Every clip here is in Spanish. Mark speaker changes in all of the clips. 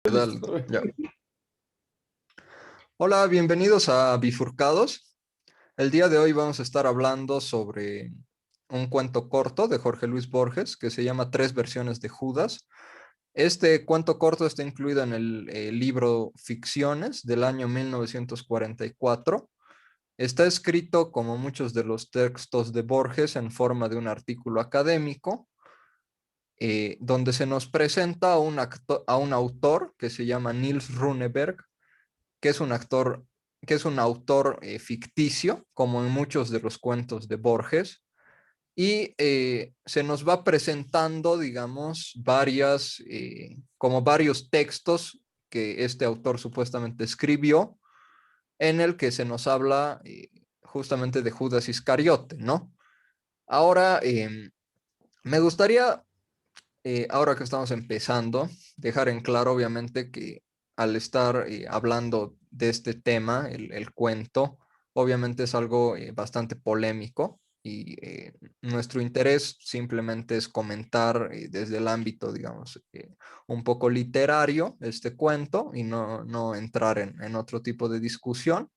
Speaker 1: Dale,
Speaker 2: Listo.
Speaker 1: ya. Hola, bienvenidos a Bifurcados. El día de hoy vamos a estar hablando sobre un cuento corto de Jorge Luis Borges que se llama Tres versiones de Judas. Este cuento corto está incluido en el libro Ficciones del año 1944. Está escrito, como muchos de los textos de Borges, en forma de un artículo académico, donde se nos presenta a un autor que se llama Niels Runeberg, que es un actor, que es un autor ficticio, como en muchos de los cuentos de Borges, y se nos va presentando, digamos, como varios textos que este autor supuestamente escribió, en el que se nos habla justamente de Judas Iscariote, ¿no? Ahora, me gustaría ahora que estamos empezando, dejar en claro, obviamente, que al estar hablando de este tema, el cuento, obviamente es algo bastante polémico y nuestro interés simplemente es comentar desde el ámbito, digamos, un poco literario este cuento y no entrar en otro tipo de discusión.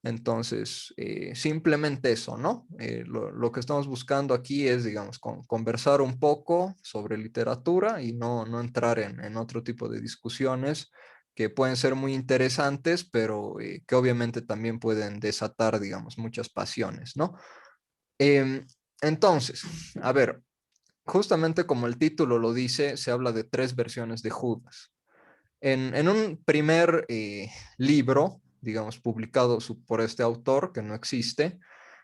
Speaker 1: Entonces, simplemente eso, ¿no? Lo que estamos buscando aquí es, digamos, conversar un poco sobre literatura y no entrar en otro tipo de discusiones que pueden ser muy interesantes, pero que obviamente también pueden desatar, digamos, muchas pasiones, ¿no? Em, entonces, a ver, justamente como el título lo dice, se habla de tres versiones de Judas. En un primer libro, digamos, publicado por este autor, que no existe,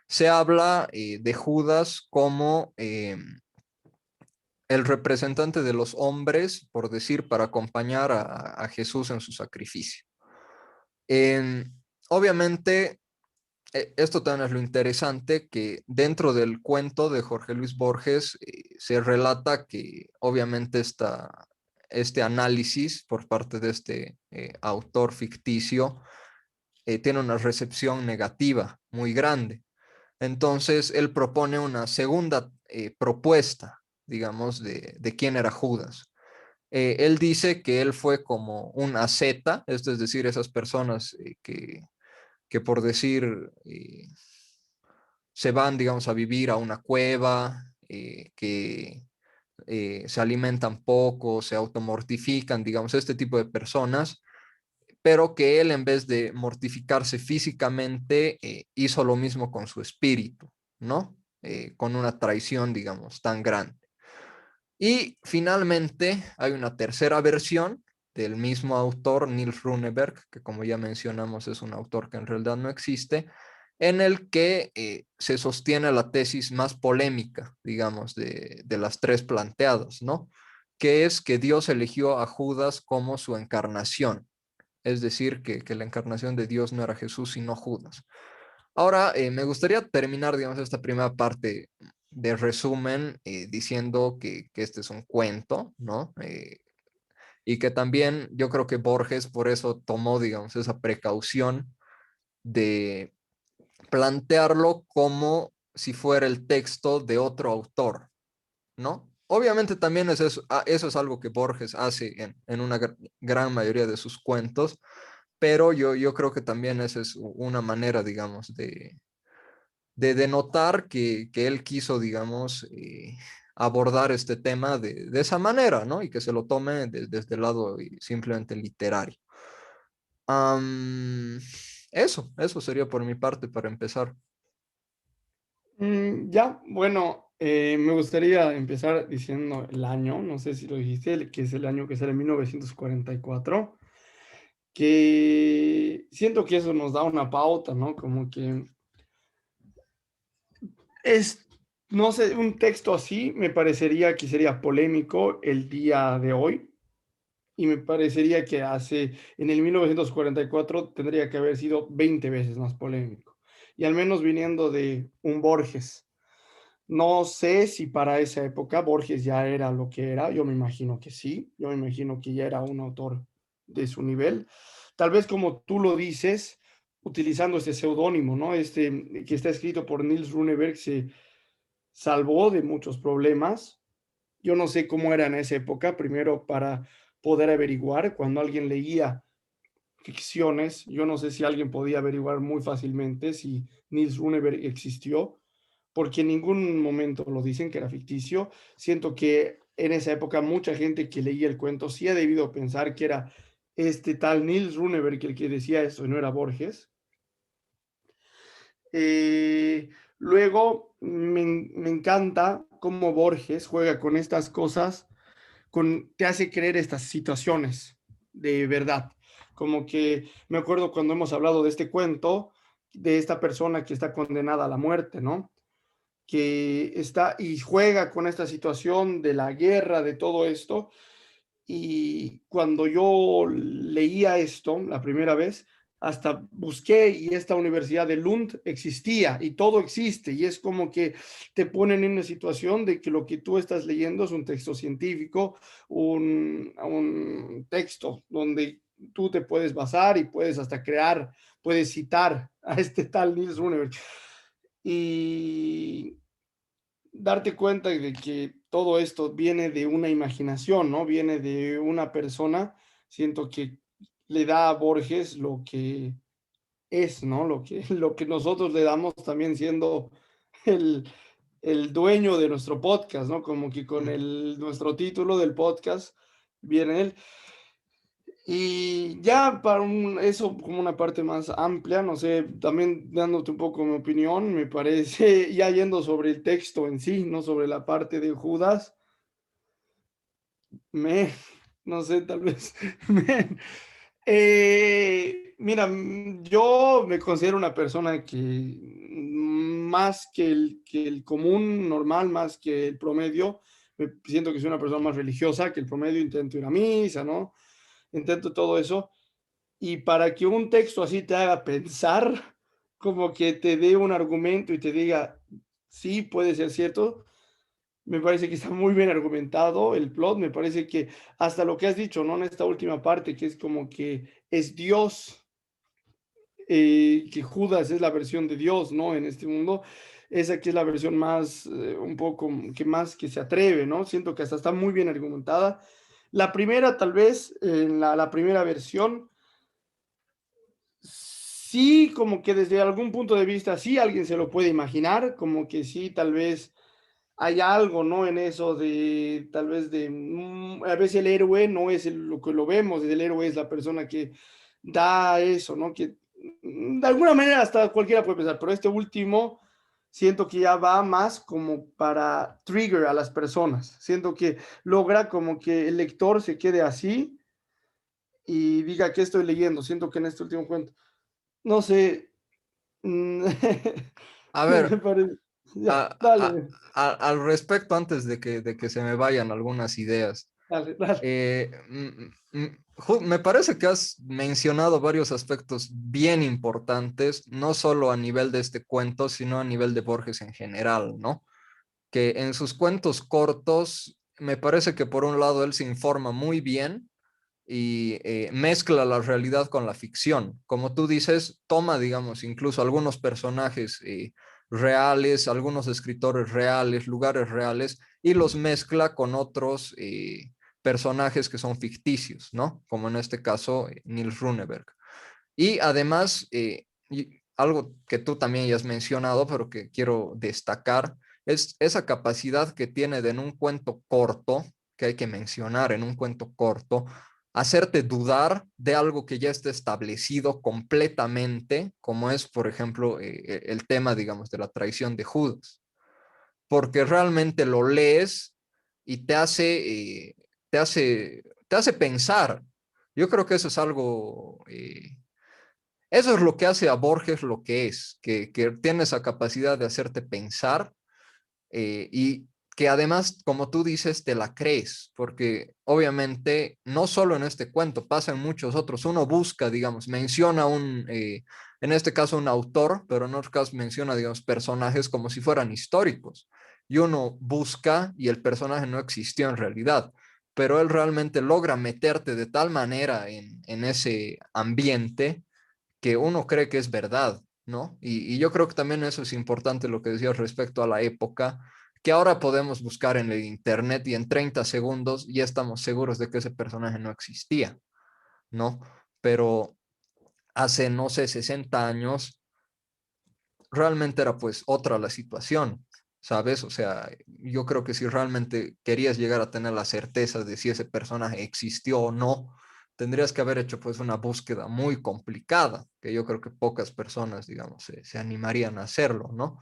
Speaker 1: se habla de Judas como el representante de los hombres, por decir, para acompañar a Jesús en su sacrificio. En- Obviamente, esto también es lo interesante, que dentro del cuento de Jorge Luis Borges se relata que obviamente este análisis por parte de este autor ficticio tiene una recepción negativa muy grande. Entonces, él propone una segunda propuesta, digamos, de quién era Judas. Él dice que él fue como un asceta, esto es decir, esas personas que por decir se van, digamos, a vivir a una cueva, que se alimentan poco, se automortifican, digamos, este tipo de personas, pero que él en vez de mortificarse físicamente, hizo lo mismo con su espíritu, ¿no? Con una traición, digamos, tan grande. Y finalmente hay una tercera versión del mismo autor, Niels Runeberg, que como ya mencionamos es un autor que en realidad no existe, en el que se sostiene la tesis más polémica, digamos, de las tres planteadas, ¿no? Que es que Dios eligió a Judas como su encarnación, es decir, que la encarnación de Dios no era Jesús, sino Judas. Ahora, me gustaría terminar, digamos, esta primera parte de resumen diciendo que este es un cuento, ¿no? Y que también yo creo que Borges por eso tomó, digamos, esa precaución de plantearlo como si fuera el texto de otro autor, ¿no? Obviamente también es eso, eso es algo que Borges hace en una gran mayoría de sus cuentos, pero yo creo que también esa es una manera, digamos, de denotar que él quiso, digamos, abordar este tema de esa manera, ¿no? Y que se lo tome desde el lado simplemente literario. Am, eso sería por mi parte para empezar.
Speaker 2: Ya, bueno, me gustaría empezar diciendo el año, no sé si lo dijiste, que es el año que sale en 1944, que siento que eso nos da una pauta, ¿no? Como que es, no sé, un texto así me parecería que sería polémico el día de hoy, y me parecería que en el 1944 tendría que haber sido 20 veces más polémico, y al menos viniendo de un Borges. No sé si para esa época Borges ya era lo que era, yo me imagino que sí, yo me imagino que ya era un autor de su nivel. Tal vez como tú lo dices, utilizando este seudónimo, ¿no? Este que está escrito por Niels Runeberg, se salvó de muchos problemas. Yo no sé cómo era en esa época, primero poder averiguar cuando alguien leía ficciones. Yo no sé si alguien podía averiguar muy fácilmente si Nils Runeberg existió, porque en ningún momento lo dicen que era ficticio. Siento que en esa época mucha gente que leía el cuento sí ha debido pensar que era este tal Nils Runeberg el que decía eso y no era Borges. Eh, Luego me encanta cómo Borges juega con estas cosas, te hace creer estas situaciones de verdad. Como que me acuerdo cuando hemos hablado de este cuento, de esta persona que está condenada a la muerte, ¿no? Que está y juega con esta situación de la guerra, de todo esto. Y cuando yo leía esto la primera vez, hasta busqué y esta universidad de Lund existía y todo existe y es como que te ponen en una situación de que lo que tú estás leyendo es un texto científico, un texto donde tú te puedes basar y puedes hasta crear, puedes citar a este tal Niels Runeberg y darte cuenta de que todo esto viene de una imaginación, ¿no? Viene de una persona, siento que le da a Borges lo que es, ¿no? Lo que nosotros le damos también siendo el, el dueño de nuestro podcast, ¿no? Como que con nuestro título del podcast viene él. Y ya para eso como una parte más amplia, no sé, también dándote un poco mi opinión, me parece, ya yendo sobre el texto en sí, no sobre la parte de Judas, me, no sé, tal vez, me, mira, yo me considero una persona que más que el común, normal, más que el promedio, me siento que soy una persona más religiosa que el promedio, intento ir a misa, ¿no? Intento todo eso. Y para que un texto así te haga pensar, como que te dé un argumento y te diga, sí, puede ser cierto, me parece que está muy bien argumentado el plot, me parece que hasta lo que has dicho, ¿no? En esta última parte, que es como que es Dios, que Judas es la versión de Dios, ¿no? En este mundo, esa que es la versión más, un poco, que más que se atreve, ¿no? Siento que hasta está muy bien argumentada. La primera, tal vez, en la primera versión, sí, como que desde algún punto de vista, sí alguien se lo puede imaginar, como que sí, tal vez hay algo, ¿no? En eso de, tal vez de, a veces el héroe no es lo que lo vemos, el héroe es la persona que da eso, ¿no? Que de alguna manera hasta cualquiera puede pensar, pero este último siento que ya va más como para trigger a las personas, siento que logra como que el lector se quede así y diga que estoy leyendo, siento que en este último cuento no sé. mm,
Speaker 1: A
Speaker 2: Me
Speaker 1: ver,
Speaker 2: parece. Ya,
Speaker 1: a- a-
Speaker 2: dale,
Speaker 1: al respecto, antes de que se me vayan algunas ideas,
Speaker 2: dale, dale.
Speaker 1: me parece que has mencionado varios aspectos bien importantes, no solo a nivel de este cuento, sino a nivel de Borges en general, ¿no? Que en sus cuentos cortos, me parece que por un lado él se informa muy bien y mezcla la realidad con la ficción. Como tú dices, toma, digamos, incluso algunos personajes reales, algunos escritores reales, lugares reales, y los mezcla con otros personajes que son ficticios, ¿no? Como en este caso, Nils Runeberg. Y además, algo que tú también ya has mencionado, pero que quiero destacar, es esa capacidad que tiene de en un cuento corto, que hay que mencionar en un cuento corto, hacerte dudar de algo que ya está establecido completamente, como es, por ejemplo, el tema, digamos, de la traición de Judas, porque realmente lo lees y te hace pensar. Yo creo que eso es algo eso es lo que hace a Borges lo que es, que tiene esa capacidad de hacerte pensar y que además, como tú dices, te la crees, porque obviamente no solo en este cuento, pasa en muchos otros. Uno busca, digamos, menciona en este caso un autor, pero en otros casos menciona, digamos, personajes como si fueran históricos. Y uno busca y el personaje no existió en realidad, pero él realmente logra meterte de tal manera en ese ambiente que uno cree que es verdad, ¿no? Y yo creo que también eso es importante lo que decías respecto a la época, que ahora podemos buscar en el internet y en 30 segundos ya estamos seguros de que ese personaje no existía, ¿no? Pero hace, no sé, 60 años, realmente era pues otra la situación, ¿sabes? O sea, yo creo que si realmente querías llegar a tener la certeza de si ese personaje existió o no, tendrías que haber hecho pues una búsqueda muy complicada, que yo creo que pocas personas, digamos, se animarían a hacerlo, ¿no?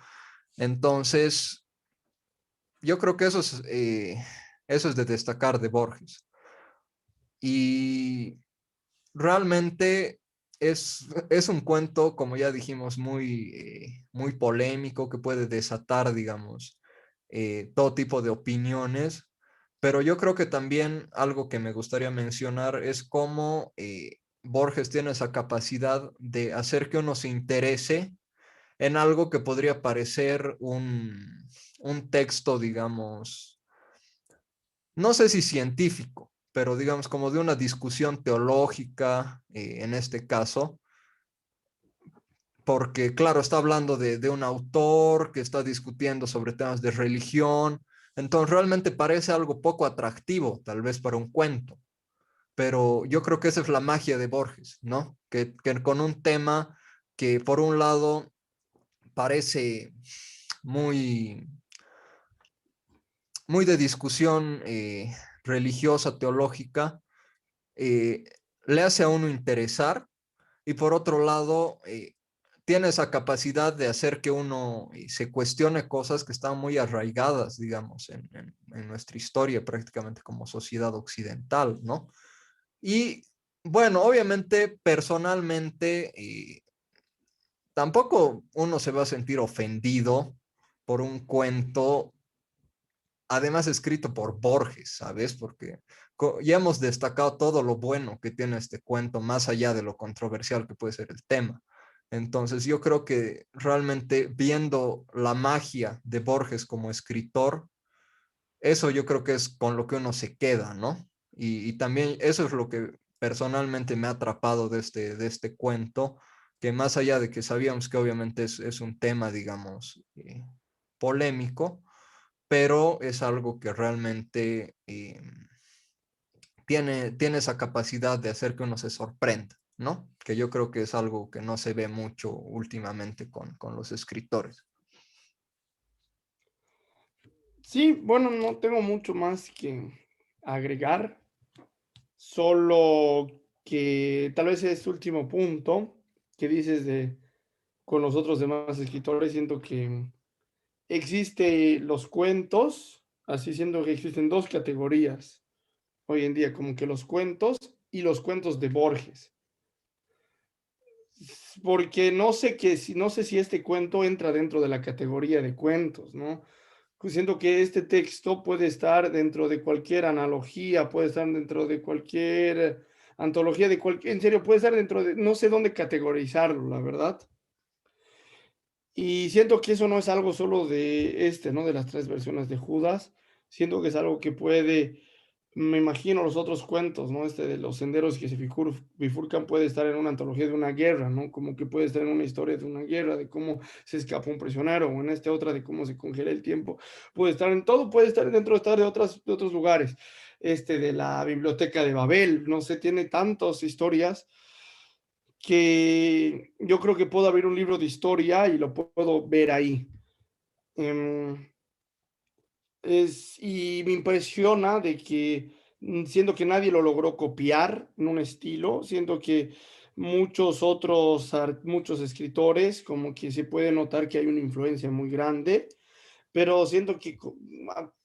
Speaker 1: Entonces, yo creo que eso es de destacar de Borges. Y realmente es un cuento, como ya dijimos, muy polémico, que puede desatar, digamos, todo tipo de opiniones, pero yo creo que también algo que me gustaría mencionar es cómo Borges tiene esa capacidad de hacer que uno se interese en algo que podría parecer un texto, digamos, no sé si científico, pero digamos como de una discusión teológica, en este caso, porque claro, está hablando de un autor que está discutiendo sobre temas de religión, entonces realmente parece algo poco atractivo, tal vez para un cuento, pero yo creo que esa es la magia de Borges, ¿no? Que con un tema que por un lado parece muy, muy de discusión religiosa, teológica, eh, le hace a uno interesar y por otro lado tiene esa capacidad de hacer que uno se cuestione cosas que están muy arraigadas, digamos, en nuestra historia prácticamente como sociedad occidental, ¿no? Y bueno, obviamente personalmente tampoco uno se va a sentir ofendido por un cuento además escrito por Borges, ¿sabes? Porque ya hemos destacado todo lo bueno que tiene este cuento, más allá de lo controversial que puede ser el tema. Entonces yo creo que realmente viendo la magia de Borges como escritor, eso yo creo que es con lo que uno se queda, ¿no? Y también eso es lo que personalmente me ha atrapado de este cuento, que más allá de que sabíamos que obviamente es un tema, digamos, polémico, pero es algo que realmente tiene esa capacidad de hacer que uno se sorprenda, ¿no? Que yo creo que es algo que no se ve mucho últimamente con los escritores.
Speaker 2: Sí, bueno, no tengo mucho más que agregar, solo que tal vez este último punto que dices de con los otros demás escritores, siento que existe los cuentos, así siendo que existen dos categorías hoy en día, como que los cuentos y los cuentos de Borges. Porque no sé que si no sé si este cuento entra dentro de la categoría de cuentos, ¿no? Siento que este texto puede estar dentro de cualquier analogía, puede estar dentro de cualquier antología, de cualquier, en serio, puede estar dentro de, no sé dónde categorizarlo, la verdad. Y siento que eso no es algo solo de este, ¿no? De las tres versiones de Judas. Siento que es algo que puede, me imagino los otros cuentos, ¿no? Este de los senderos que se bifurcan puede estar en una antología de una guerra, ¿no? Como que puede estar en una historia de una guerra, de cómo se escapa un prisionero, o en esta otra de cómo se congela el tiempo. Puede estar en todo, puede estar dentro de, estar de otros lugares. Este de la biblioteca de Babel, no sé, tiene tantas historias que yo creo que puedo abrir un libro de historia y lo puedo ver ahí. Em, y me impresiona de que siento que nadie lo logró copiar en un estilo, siento que muchos escritores como que se puede notar que hay una influencia muy grande, pero siento que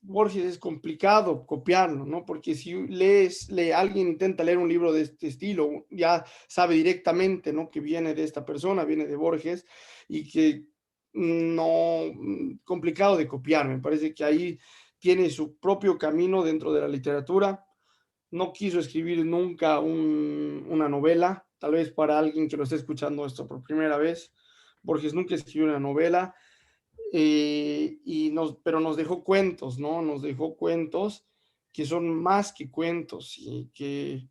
Speaker 2: Borges es complicado copiarlo, ¿no? Porque si alguien intenta leer un libro de este estilo, ya sabe directamente, ¿no? Que viene de esta persona, viene de Borges, y que no, complicado de copiar, me parece que ahí tiene su propio camino dentro de la literatura. No quiso escribir nunca una novela, tal vez para alguien que lo esté escuchando esto por primera vez. Borges nunca escribió una novela, pero nos dejó cuentos, ¿no? Nos dejó cuentos que son más que cuentos y que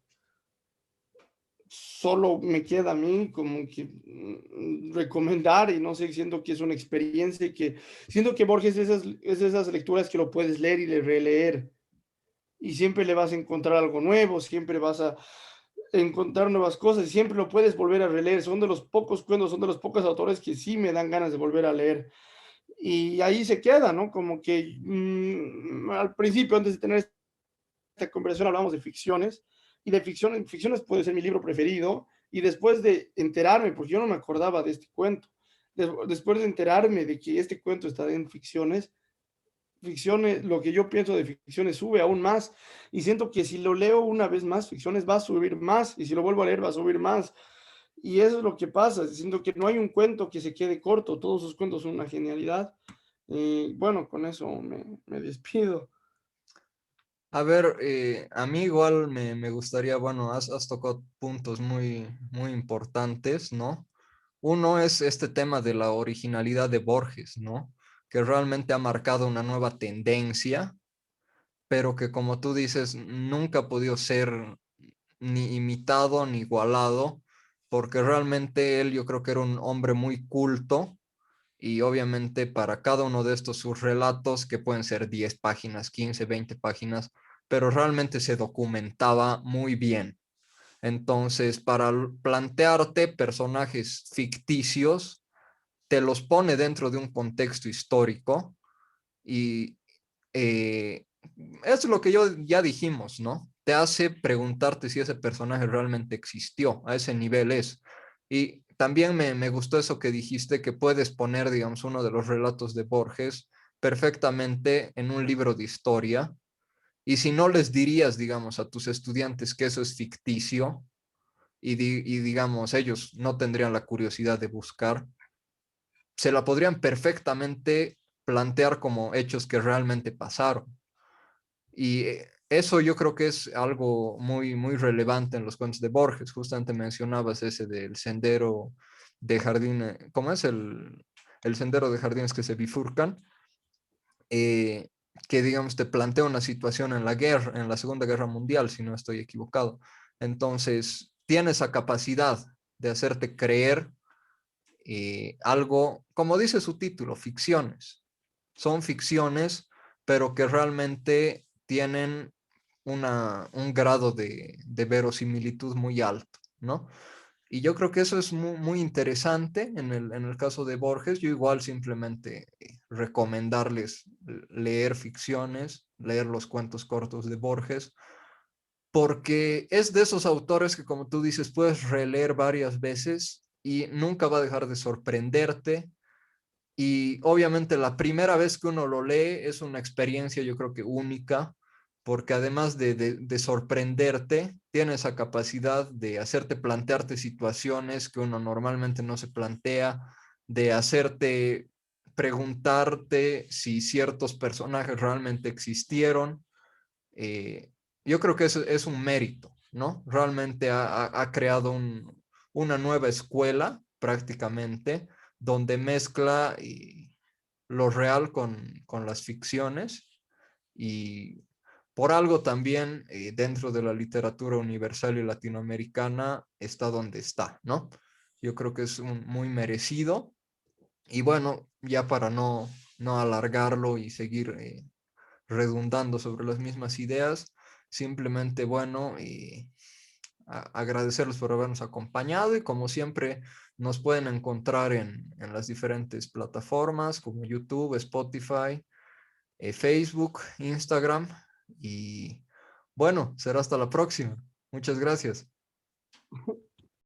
Speaker 2: solo me queda a mí como que recomendar y no sé, siento que es una experiencia y que siento que Borges es esas lecturas que lo puedes leer y releer y siempre le vas a encontrar algo nuevo, siempre vas a encontrar nuevas cosas y siempre lo puedes volver a releer. Son de los pocos cuentos, son de los pocos autores que sí me dan ganas de volver a leer. Y ahí se queda, ¿no? Como que al principio, antes de tener esta conversación, hablamos de ficciones y de ficciones puede ser mi libro preferido. Y después de enterarme, porque yo no me acordaba de este cuento, después de enterarme de que este cuento está en ficciones, lo que yo pienso de ficciones sube aún más y siento que si lo leo una vez más, ficciones va a subir más y si lo vuelvo a leer va a subir más. Y eso es lo que pasa, siento que no hay un cuento que se quede corto, todos sus cuentos son una genialidad. Y bueno, con eso me despido.
Speaker 1: A ver, a mí igual me gustaría, bueno, has tocado puntos muy importantes, ¿no? Uno es este tema de la originalidad de Borges, ¿no? Que realmente ha marcado una nueva tendencia, pero que como tú dices, nunca ha podido ser ni imitado ni igualado, porque realmente él yo creo que era un hombre muy culto y obviamente para cada uno de estos sus relatos, que pueden ser 10 páginas, 15, 20 páginas, pero realmente se documentaba muy bien. Entonces, para plantearte personajes ficticios, te los pone dentro de un contexto histórico y eh, es lo que ya dijimos, ¿no? Te hace preguntarte si ese personaje realmente existió, a ese nivel es. Y también me gustó eso que dijiste, que puedes poner, digamos, uno de los relatos de Borges perfectamente en un libro de historia. Y si no les dirías, digamos, a tus estudiantes que eso es ficticio y digamos, ellos no tendrían la curiosidad de buscar, se la podrían perfectamente plantear como hechos que realmente pasaron. Y eso yo creo que es algo muy relevante en los cuentos de Borges. Justamente mencionabas ese del sendero de jardín, ¿cómo es el sendero de jardines que se bifurcan? Eh, que digamos te plantea una situación en la guerra, en la Segunda Guerra Mundial, si no estoy equivocado. Entonces, tiene esa capacidad de hacerte creer algo, como dice su título, ficciones. Son ficciones, pero que realmente tienen un grado de verosimilitud muy alto, ¿no? Y yo creo que eso es muy interesante en el caso de Borges. Yo igual simplemente recomendarles leer ficciones, leer los cuentos cortos de Borges, porque es de esos autores que, como tú dices, puedes releer varias veces y nunca va a dejar de sorprenderte. Y obviamente la primera vez que uno lo lee es una experiencia, yo creo que única, porque además de sorprenderte, tiene esa capacidad de hacerte plantearte situaciones que uno normalmente no se plantea, de hacerte preguntarte si ciertos personajes realmente existieron. eh, yo creo que eso es un mérito, ¿no? Realmente ha creado una nueva escuela prácticamente donde mezcla lo real con las ficciones y por algo también dentro de la literatura universal y latinoamericana está donde está, ¿no? Yo creo que es muy merecido y bueno, ya para no alargarlo y seguir redundando sobre las mismas ideas, simplemente, bueno, agradecerles por habernos acompañado y como siempre nos pueden encontrar en las diferentes plataformas como YouTube, Spotify, Facebook, Instagram y bueno, será hasta la próxima. Muchas gracias.